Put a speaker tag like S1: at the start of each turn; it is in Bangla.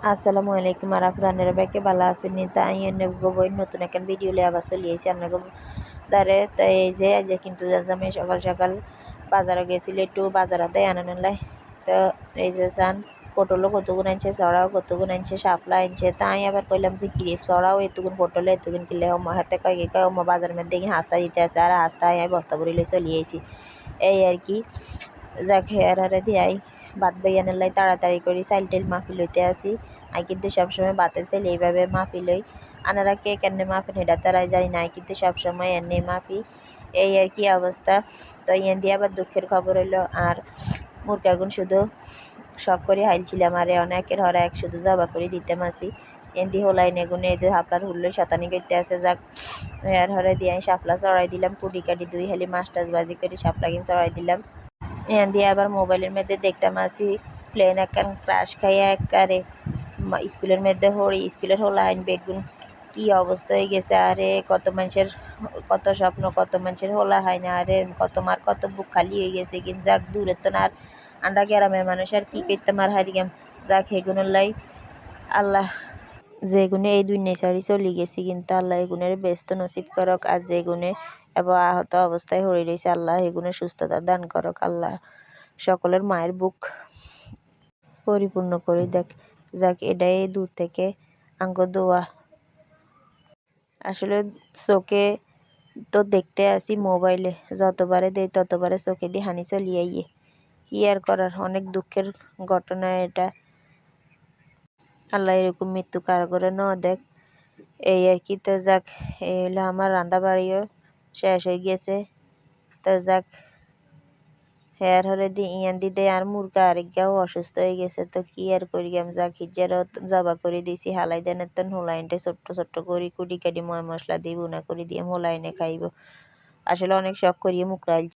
S1: আসসালামু আলাইকুম আপনারা ব্যাকে ভালো আছেন নি তাই বই নতুন একটা ভিডিও লিয়ে আবার চলে এসেছি আপনাকে দ্বারে তাই এই যে কিন্তু আমি সকাল সকাল বাজারে গেছিল একটু বাজারে দেয় আনানোলাই তো এই যে চান পটলও কতগুণ আনছে চড়াও কতগুণ আনছে শাপলা আনছে তাই আবার কইলাম যে কি চড়াও এতগুণ পটলে এতগুণ কিনলে হাতে কয় বাজার মধ্যে দেখি হাস্তা দিতে আছে আর হাস্তা বস্তা ভরি লই চলে আইছি এই আর কি যাক হেয়ার হারে দিয়াই ভাত বাইয়ানের লাই তাড়াতাড়ি করে চাইল টাইল মাফি লইতে আসি আই কিন্তু সবসময় ভাতের চাইল এইভাবে মাফি লই আনারা কে কেন মাফেন এটা তারাই জানি না কিন্তু সবসময় এনে মাফি এই আর কি অবস্থা তো ইয়ান দিয়ে আবার দুঃখের খবর হইলো আর মুরগাগুন শুধু শখ করে হাইলছিলাম আরে অনেকের হরা এক শুধু জবা করে দিতে মাসি এন্দি হোলাই নেগুনে এদের হাফলার হুল্লো শতানি করতে আসে যাক হেয়ার হরে দিয়ে শাপলা চড়াই দিলাম কুটি কাটি দুই হালি মাছ টাছ বাজি করে শাপলা কিন চড়াই দিলাম এখান দিয়ে আবার মোবাইলের মধ্যে দেখতাম আসি প্লেন একখান ক্রাশ খাইয়া একবারে স্কুলের মধ্যে হরি স্কুলের হলো আইন বেগুন কি অবস্থা হয়ে গেছে আরে কত মানুষের কত স্বপ্ন কত মানুষের হোলা হয় না আরে কত মার কত বুক খালি হয়ে গেছে কিন্তু যাক দূরের তো না আর আন্ডা গ্রামের মানুষ আর কি করতাম আর হারিয়াম যাক হেগুনের লাই আল্লাহ যে গুণে এই দুনিয়া ছাড়ি চলে গেছি কিন্তু আল্লাহ এগুনের ব্যস্ত নসিব করক আর যে গুণে এবং আহত অবস্থায় হয়ে রয়েছে আল্লাহ এগুনের সুস্থতা দান করক আল্লাহ সকলের মায়ের বুক পরিপূর্ণ করে দেখ যাক এটাই দূর থেকে আঙ্গ দোয়া আসলে চোখে তো দেখতে আসি মোবাইলে যতবারে দেয় ততবারে চোখে দিয়ে হানি চলিয়ে কি আর করার অনেক দুঃখের ঘটনা এটা আল্লাহ এরকম মৃত্যু কারো করে ন দেখ এই আর কি তো যাক এই হলো আমার রান্না বাড়িও শেষ হয়ে গেছে তো যাক হেয়ার হলে দি ইয়ান দিতে আর মুরগা আরেকগাও অসুস্থ হয়ে গেছে তো কি আর করি আমি যাক হিজারও জবা করে দিছি হালাই দেনের তো হোলাইনটা ছোট্ট ছোট্ট করি কুটি কাটি ময় মশলা দিয়ে বুনা করে দিয়ে হোলাইনে খাইব আসলে অনেক শখ করিয়ে মুখ